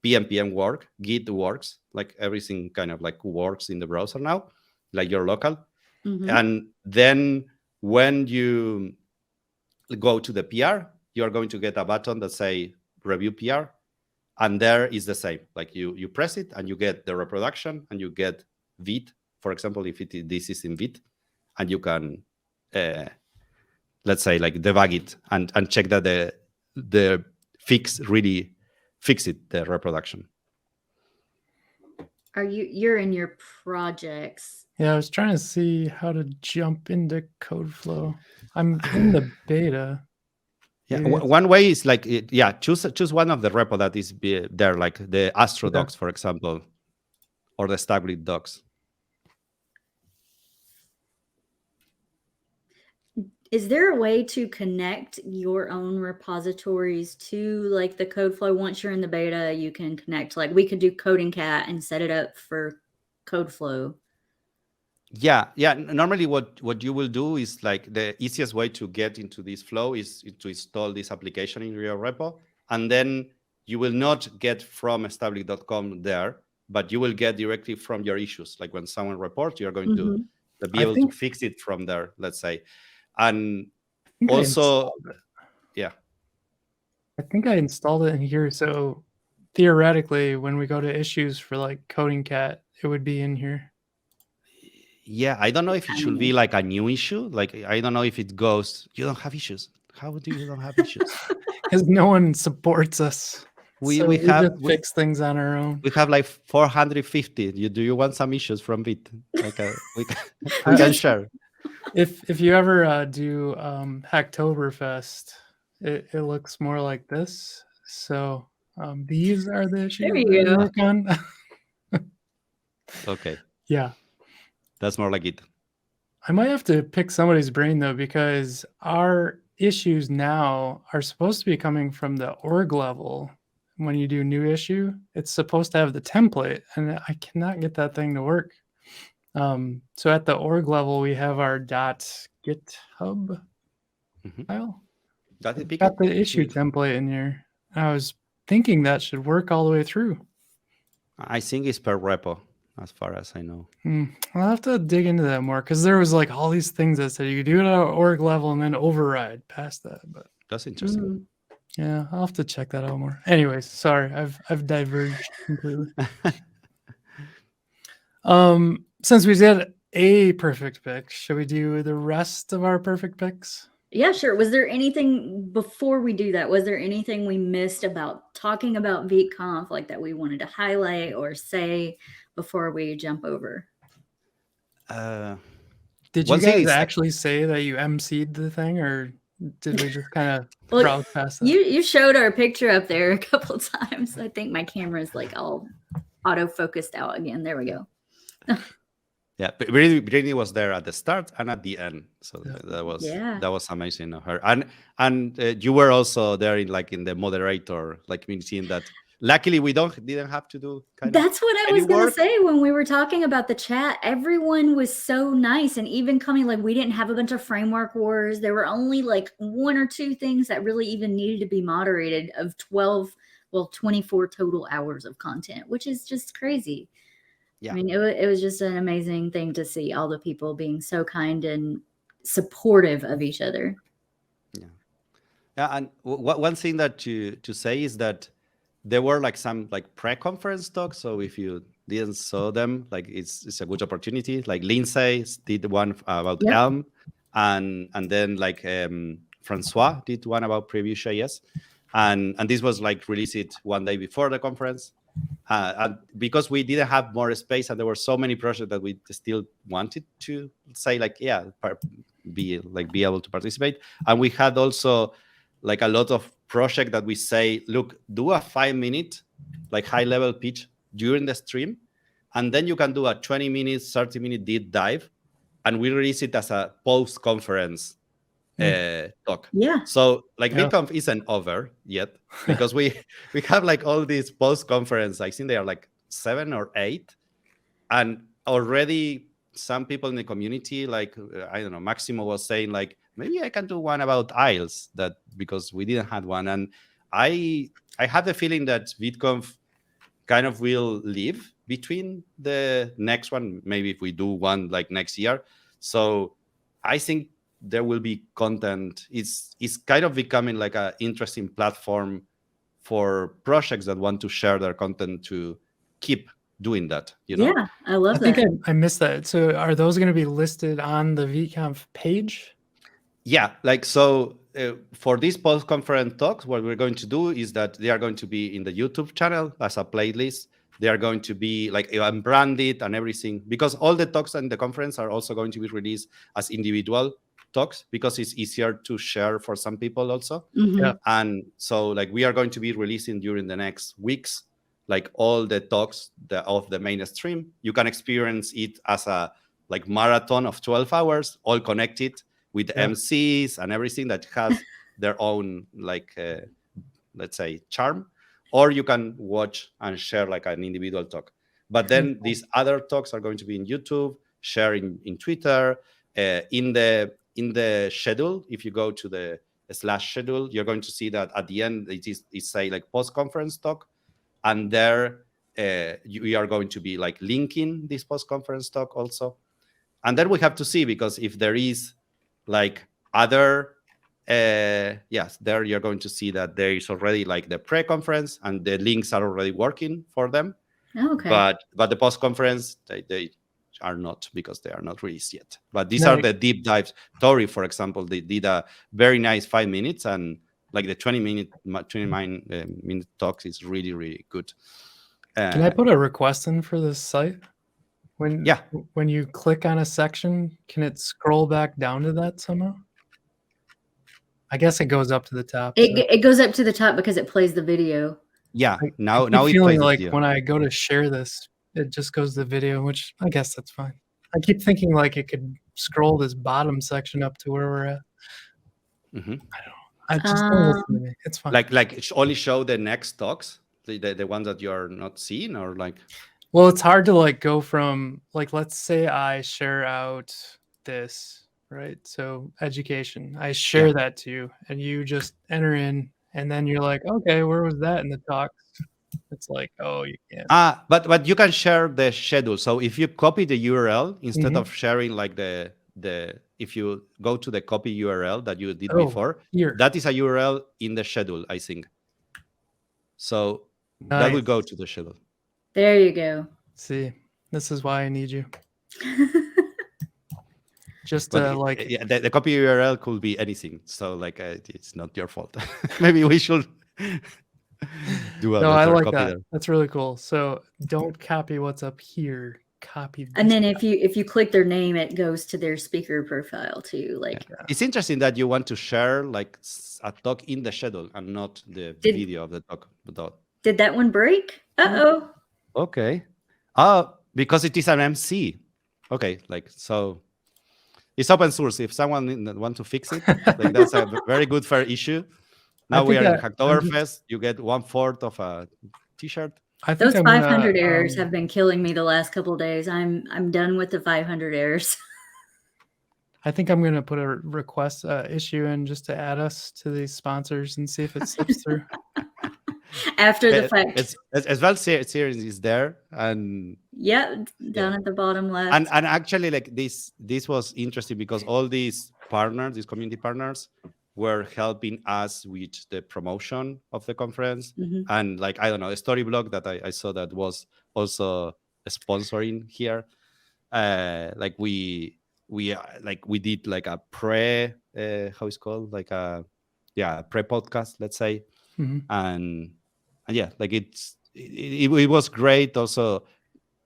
[SPEAKER 3] PNPM work, Git works, like everything kind of like works in the browser now, like your local. And then when you go to the PR, you're going to get a button that say review PR. And there is the same, like you press it and you get the reproduction and you get Vite, for example, if this is in Vite, and you can, let's say, like debug it and check that the fix really fix it, the reproduction.
[SPEAKER 2] You're in your projects?
[SPEAKER 1] Yeah, I was trying to see how to jump into code flow. I'm in the beta.
[SPEAKER 3] Yeah, one way is like, choose one of the repo that is there, like the Astro docs, for example, or the Storyblok docs.
[SPEAKER 2] Is there a way to connect your own repositories to like the code flow? Once you're in the beta, you can connect, like we could do Coding Cat and set it up for code flow. Yeah.
[SPEAKER 3] Normally what you will do is like the easiest way to get into this flow is to install this application in your repo. And then you will not get from storyblok.com there, but you will get directly from your issues. Like when someone reports, you're going to be able to fix it from there, let's say. And also,
[SPEAKER 1] I think I installed it in here. So theoretically, when we go to issues for like Coding Cat, it would be in here.
[SPEAKER 3] Yeah, I don't know if it should be like a new issue. Like, I don't know if it goes, you don't have issues. How do you don't have issues?
[SPEAKER 1] Because no one supports us.
[SPEAKER 3] We
[SPEAKER 1] just fix things on our own.
[SPEAKER 3] We have like 450. Do you want some issues from Vite? Like we can share.
[SPEAKER 1] If you ever do Hacktoberfest, it looks more like this. So these are the issues we work on.
[SPEAKER 3] Okay.
[SPEAKER 1] Yeah.
[SPEAKER 3] That's more like it.
[SPEAKER 1] I might have to pick somebody's brain though, because our issues now are supposed to be coming from the org level. When you do new issue, it's supposed to have the template, and I cannot get that thing to work. So at the org level, we have our .github file. Got the issue template in here. I was thinking that should work all the way through.
[SPEAKER 3] I think it's per repo, as far as I know.
[SPEAKER 1] I'll have to dig into that more, because there was like all these things that said you could do it at org level and then override past that. But
[SPEAKER 3] that's interesting.
[SPEAKER 1] Yeah, I'll have to check that out more. Anyways, sorry, I've diverged completely. Since we did a perfect pick, should we do the rest of our perfect picks?
[SPEAKER 2] Yeah, sure. Was there anything before we do that? Was there anything we missed about talking about ViteConf, like that we wanted to highlight or say before we jump over?
[SPEAKER 1] Did you guys actually say that you MC'd the thing, or did we just kind of browse past that?
[SPEAKER 2] You showed our picture up there a couple of times. I think my camera is like all auto-focused out again. There we go.
[SPEAKER 3] Yeah, but Brittany was there at the start and at the end, so that was amazing of her. And you were also there in the moderator, like seeing that. Luckily, we didn't have to do.
[SPEAKER 2] That's what I was gonna say when we were talking about the chat. Everyone was so nice, and even coming we didn't have a bunch of framework wars. There were only like 1 or 2 things that really even needed to be moderated of 24 total hours of content, which is just crazy. Yeah. I mean, it was just an amazing thing to see all the people being so kind and supportive of each other.
[SPEAKER 3] Yeah, and one thing that to say is that there were some pre-conference talks. So if you didn't saw them, it's a good opportunity. Like Lindsay did one about Elm, and then like Francois did one about Preview.js, and this was like released one day before the conference. And because we didn't have more space and there were so many projects that we still wanted to say like, yeah, be able to participate. And we had also like a lot of projects that we say, look, do a 5-minute like high level pitch during the stream. And then you can do a 20 minutes, 30-minute deep dive. And we release it as a post-conference talk.
[SPEAKER 2] Yeah.
[SPEAKER 3] So like
[SPEAKER 1] Yeah.
[SPEAKER 3] ViteConf isn't over yet because we have like all these post-conference. I think they are like 7 or 8, and already some people in the community, like I don't know, Maximo was saying like maybe I can do one about aisles, that because we didn't have one, and I have the feeling that ViteConf kind of will live between the next one, maybe if we do one like next year. So I think there will be content. It's kind of becoming like an interesting platform for projects that want to share their content to keep doing that. You know?
[SPEAKER 2] Yeah, I love
[SPEAKER 1] I think
[SPEAKER 2] that.
[SPEAKER 1] I missed that. So are those going to be listed on the ViteConf page?
[SPEAKER 3] Yeah, like so for these post-conference talks, what we're going to do is that they are going to be in the YouTube channel as a playlist. They are going to be like branded and everything, because all the talks in the conference are also going to be released as individual talks because it's easier to share for some people also.
[SPEAKER 2] Mhm.
[SPEAKER 1] Yeah.
[SPEAKER 3] And so like we are going to be releasing during the next weeks like all the talks of the mainstream. You can experience it as a like marathon of 12 hours, all connected with MCs and everything that has their own like let's say charm. Or you can watch and share like an individual talk. But then these other talks are going to be in YouTube, sharing in Twitter, in the schedule. If you go to the /schedule, you're going to see that at the end it's say like post-conference talk, and there we are going to be like linking this post-conference talk also. And then we have to see, because if there is like other yes, there you're going to see that there is already like the pre-conference and the links are already working for them.
[SPEAKER 2] Okay.
[SPEAKER 3] But the post-conference, they are not, because they are not released yet. But these are the deep dives. Tori, for example, they did a very nice 5 minutes, and like the 29 minute talks is really, really good.
[SPEAKER 1] Can I put a request in for this site? When you click on a section, can it scroll back down to that somehow? I guess it goes up to the top.
[SPEAKER 2] It goes up to the top because it plays the video.
[SPEAKER 3] Yeah,
[SPEAKER 1] I
[SPEAKER 3] now
[SPEAKER 1] keep
[SPEAKER 3] it
[SPEAKER 1] feeling
[SPEAKER 3] plays
[SPEAKER 1] like
[SPEAKER 3] the video.
[SPEAKER 1] when I go to share this, it just goes to the video, which I guess that's fine. I keep thinking like it could scroll this bottom section up to where we're at.
[SPEAKER 3] Mm-hmm.
[SPEAKER 1] I just don't listen to me. It's fine.
[SPEAKER 3] Like only show the next talks, the ones that you're not seeing, or like.
[SPEAKER 1] Well, it's hard to like go from like, let's say I share out this, right? So education, I share that to you, and you just enter in, and then you're like, okay, where was that in the talk? It's like, oh, you can't.
[SPEAKER 3] But you can share the schedule. So if you copy the URL instead of sharing like the if you go to the copy URL that you did before, that is a URL in the schedule, I think. So that will go to the schedule.
[SPEAKER 2] There you go.
[SPEAKER 1] See, this is why I need you. Just like
[SPEAKER 3] the copy URL could be anything. So like it's not your fault. Maybe we should do a
[SPEAKER 1] I like
[SPEAKER 3] copy
[SPEAKER 1] that.
[SPEAKER 3] there.
[SPEAKER 1] That's really cool. So don't copy what's up here. Copy this.
[SPEAKER 2] And then if you click their name, it goes to their speaker profile too. Like
[SPEAKER 3] it's interesting that you want to share like a talk in the schedule and not the video of the talk.
[SPEAKER 2] Did that one break? Uh-oh.
[SPEAKER 3] Okay. Because it is an MC. Okay, like so it's open source. If someone want to fix it, like that's a very good fair issue. Now we are in Hacktoberfest. You get 1/4 of a t-shirt.
[SPEAKER 2] Those 500 errors have been killing me the last couple of days. I'm done with the 500 errors.
[SPEAKER 1] I think I'm gonna put a request issue in just to add us to these sponsors and see if it slips through.
[SPEAKER 2] After the fact,
[SPEAKER 3] as well, series is there, and
[SPEAKER 2] down at the bottom left.
[SPEAKER 3] And actually, like this was interesting because all these partners, these community partners, were helping us with the promotion of the conference. And like, I don't know, a Storyblok that I saw that was also sponsoring here. Like we we did like a how it's called, like a pre podcast, let's say.
[SPEAKER 1] Mm-hmm.
[SPEAKER 3] And yeah, like it was great also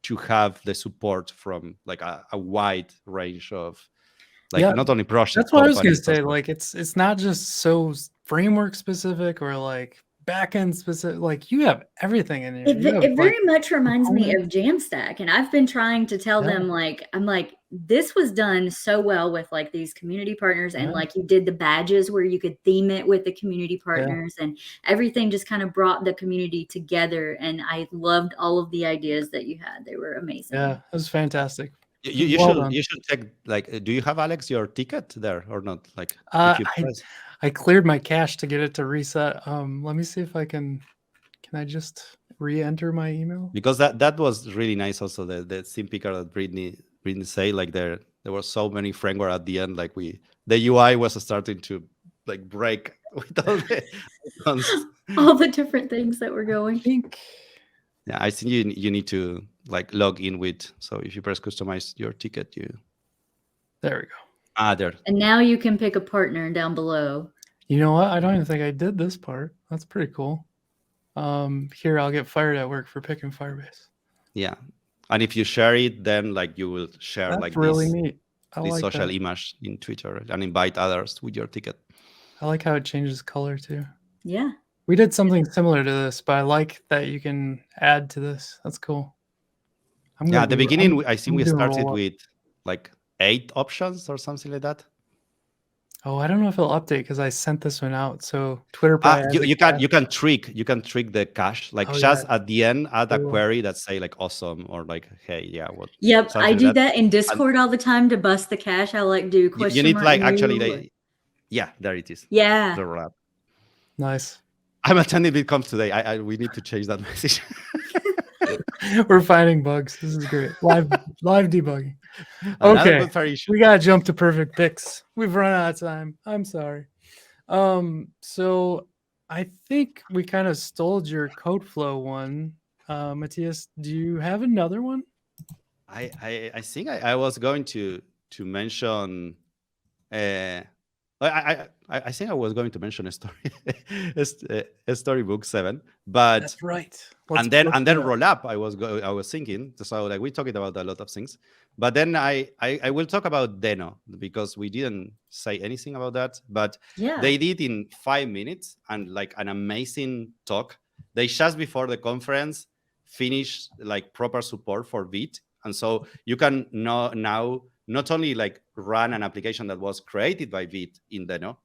[SPEAKER 3] to have the support from like a wide range of like not only project
[SPEAKER 1] that's what I was gonna
[SPEAKER 3] companies,
[SPEAKER 1] say.
[SPEAKER 3] also.
[SPEAKER 1] Like it's not just so framework specific or like backend specific. Like you have everything in here.
[SPEAKER 2] It very much reminds me of
[SPEAKER 1] components.
[SPEAKER 2] Jamstack, and I've been trying to tell them, like, I'm like, this was done so well with like these community partners, and like you did the badges where you could theme it with the community partners, and everything just kind of brought the community together. And I loved all of the ideas that you had; they were amazing.
[SPEAKER 1] Yeah, it was fantastic.
[SPEAKER 3] You should check, like, do you have, Alex, your ticket there or not? Like, if you press.
[SPEAKER 1] I cleared my cache to get it to reset. Let me see if I can I just re-enter my email?
[SPEAKER 3] Because that was really nice also, the theme picker that Brittany say, like there were so many framework at the end, like the UI was starting to like break with all the icons.
[SPEAKER 2] All the different things that were going.
[SPEAKER 3] I think you need to like log in with, so if you press customize your ticket,
[SPEAKER 1] there we go.
[SPEAKER 3] There.
[SPEAKER 2] And now you can pick a partner down below.
[SPEAKER 1] You know what? I don't even think I did this part. That's pretty cool. Here, I'll get fired at work for picking Firebase.
[SPEAKER 3] Yeah. And if you share it, then like you will share
[SPEAKER 1] That's
[SPEAKER 3] like
[SPEAKER 1] really
[SPEAKER 3] this,
[SPEAKER 1] neat.
[SPEAKER 3] This like social image in Twitter and invite others with your ticket.
[SPEAKER 1] I like how it changes color too.
[SPEAKER 2] Yeah.
[SPEAKER 1] We did something similar to this, but I like that you can add to this. That's cool.
[SPEAKER 3] At the beginning, I think we started with like 8 options or something like that.
[SPEAKER 1] Oh, I don't know if it'll update because I sent this one out. So Twitter.
[SPEAKER 3] You can trick the cache, like at the end add a query that say like awesome or like hey what.
[SPEAKER 2] Yep, I do that in Discord all the time to bust the cache. I like do question.
[SPEAKER 3] You need like actually there it is.
[SPEAKER 2] Yeah.
[SPEAKER 3] The wrap.
[SPEAKER 1] Nice.
[SPEAKER 3] I'm attending ViteConf today. We need to change that message.
[SPEAKER 1] We're finding bugs. This is great. Live debugging. Okay, we gotta jump to perfect picks. We've run out of time. I'm sorry. So I think we kind of stole your code flow one. Matias, do you have another one?
[SPEAKER 3] I think I was going to mention. I think I was going to mention a Storyblok 7, but
[SPEAKER 1] that's right.
[SPEAKER 3] And then roll up. I was thinking, so like we talked about a lot of things, but then I will talk about Deno because we didn't say anything about that, but they did in 5 minutes and like an amazing talk. They just before the conference finished like proper support for Vite, and so you can now not only like run an application that was created by Vite in Deno,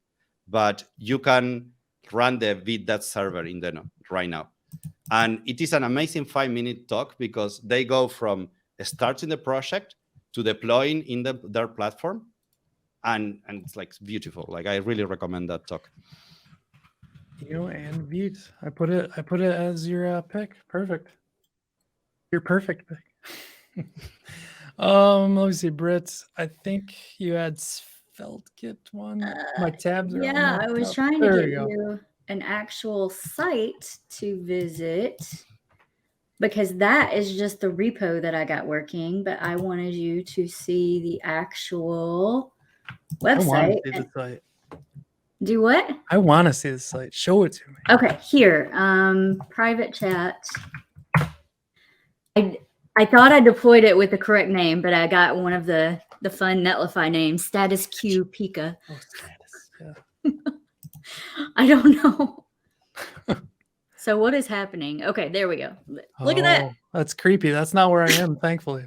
[SPEAKER 3] but you can run the Vite server in Deno right now. And it is an amazing 5-minute talk because they go from starting the project to deploying in their platform. And it's like beautiful. Like I really recommend that talk.
[SPEAKER 1] And Vite. I put it as your pick. Perfect. Your perfect pick. Let me see, Britt. I think you had SvelteKit one. My tabs are
[SPEAKER 2] I was trying to get you an actual site to visit because that is just the repo that I got working, but I wanted you to see the actual website.
[SPEAKER 1] I want to see the site.
[SPEAKER 2] Do what?
[SPEAKER 1] I want to see the site. Show it to me.
[SPEAKER 2] Okay, here. Private chat. I thought I deployed it with the correct name, but I got one of the fun Netlify names, Status Q Pika.
[SPEAKER 1] Oh, status, yeah.
[SPEAKER 2] I don't know. So what is happening? Okay, there we go. Look at that.
[SPEAKER 1] That's creepy. That's not where I am, thankfully.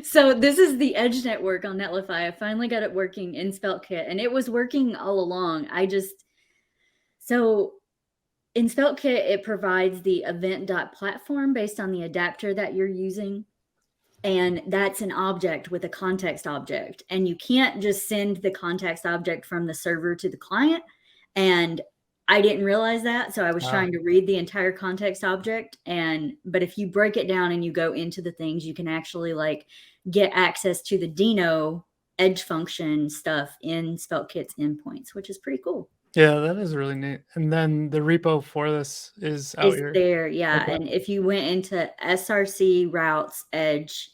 [SPEAKER 2] So this is the Edge network on Netlify. I finally got it working in SvelteKit, and it was working all along. So in SvelteKit, it provides the event.platform based on the adapter that you're using. And that's an object with a context object. And you can't just send the context object from the server to the client. And I didn't realize that. So I was trying to read the entire context object. But if you break it down and you go into the things, you can actually like get access to the Deno edge function stuff in SvelteKit's endpoints, which is pretty cool.
[SPEAKER 1] Yeah, that is really neat. And then the repo for this is out here.
[SPEAKER 2] There, yeah. Okay. And if you went into src routes edge,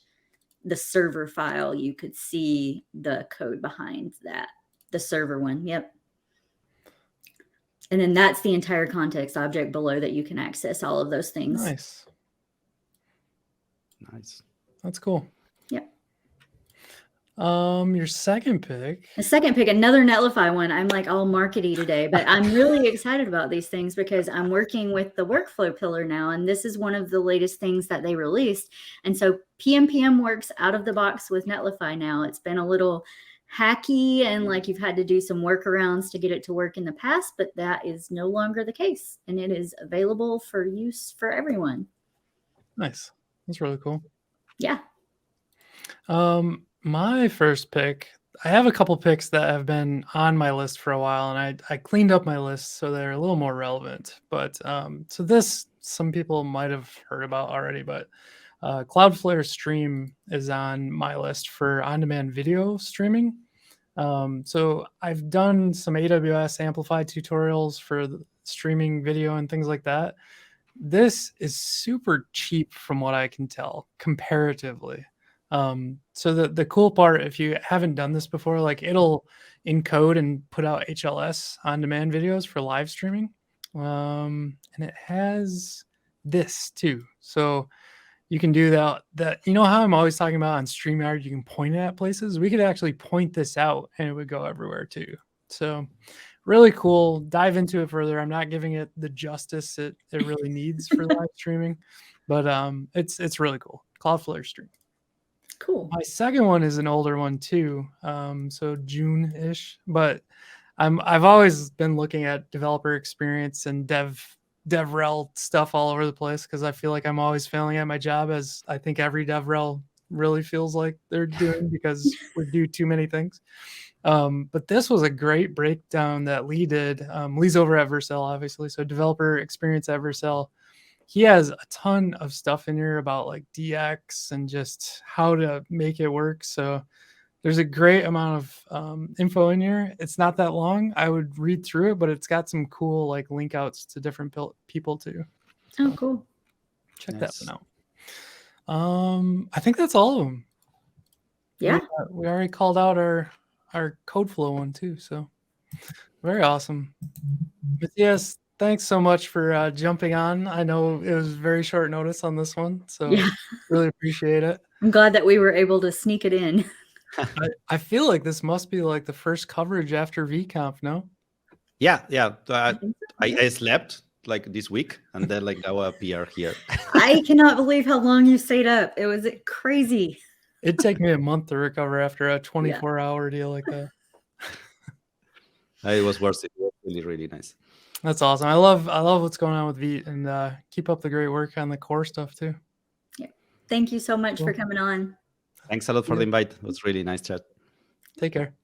[SPEAKER 2] the server file, you could see the code behind that, the server one. Yep. And then that's the entire context object below that you can access all of those things.
[SPEAKER 1] Nice.
[SPEAKER 3] Nice.
[SPEAKER 1] That's cool.
[SPEAKER 2] Yep.
[SPEAKER 1] Your second pick.
[SPEAKER 2] The second pick, another Netlify one. I'm like all markety today, but I'm really excited about these things because I'm working with the workflow pillar now, and this is one of the latest things that they released. And so PMPM works out of the box with Netlify now. It's been a little hacky and like you've had to do some workarounds to get it to work in the past, but that is no longer the case, and it is available for use for everyone.
[SPEAKER 1] Nice. That's really cool.
[SPEAKER 2] Yeah.
[SPEAKER 1] My first pick, I have a couple picks that have been on my list for a while, and I cleaned up my list so they're a little more relevant. But so this, some people might have heard about already, but Cloudflare Stream is on my list for on-demand video streaming. So I've done some AWS Amplify tutorials for the streaming video and things like that. This is super cheap from what I can tell comparatively. So the cool part, if you haven't done this before, like it'll encode and put out HLS on-demand videos for live streaming. And it has this too. So you can do that, you know how I'm always talking about on StreamYard, you can point it at places? We could actually point this out and it would go everywhere too. So really cool. Dive into it further. I'm not giving it the justice it really needs for live streaming, but it's really cool. Cloudflare Stream.
[SPEAKER 2] Cool.
[SPEAKER 1] My second one is an older one too, so June-ish. But I've always been looking at developer experience and DevRel stuff all over the place because I feel like I'm always failing at my job, as I think every DevRel really feels like they're doing because we do too many things. But this was a great breakdown that Lee did. Lee's over at Vercel, obviously, so developer experience at Vercel. He has a ton of stuff in here about like DX and just how to make it work. So there's a great amount of info in here. It's not that long. I would read through it, but it's got some cool like link outs to different people too. So
[SPEAKER 2] Oh, cool.
[SPEAKER 1] check
[SPEAKER 3] Nice.
[SPEAKER 1] that one out. I think that's all of them.
[SPEAKER 2] Yeah.
[SPEAKER 1] We already called out our code flow one too. So very awesome. Matias, thanks so much for jumping on. I know it was very short notice on this one, so
[SPEAKER 2] Yeah.
[SPEAKER 1] really appreciate it.
[SPEAKER 2] I'm glad that we were able to sneak it in.
[SPEAKER 1] I feel like this must be like the first coverage after ViteConf, no?
[SPEAKER 3] Yeah. So
[SPEAKER 2] I think so, yeah.
[SPEAKER 3] I slept like this week, and then like now I appear here.
[SPEAKER 2] I cannot believe how long you stayed up. It was crazy.
[SPEAKER 1] It'd take me a month to recover after a 24-hour deal like that.
[SPEAKER 3] It was worth it. It was really, really nice.
[SPEAKER 1] That's awesome. I love what's going on with Vite, and keep up the great work on the core stuff too.
[SPEAKER 2] Yeah. Thank you so much for
[SPEAKER 1] Cool.
[SPEAKER 2] coming on.
[SPEAKER 3] Thanks a lot for the invite. It was really nice chat.
[SPEAKER 1] Take care.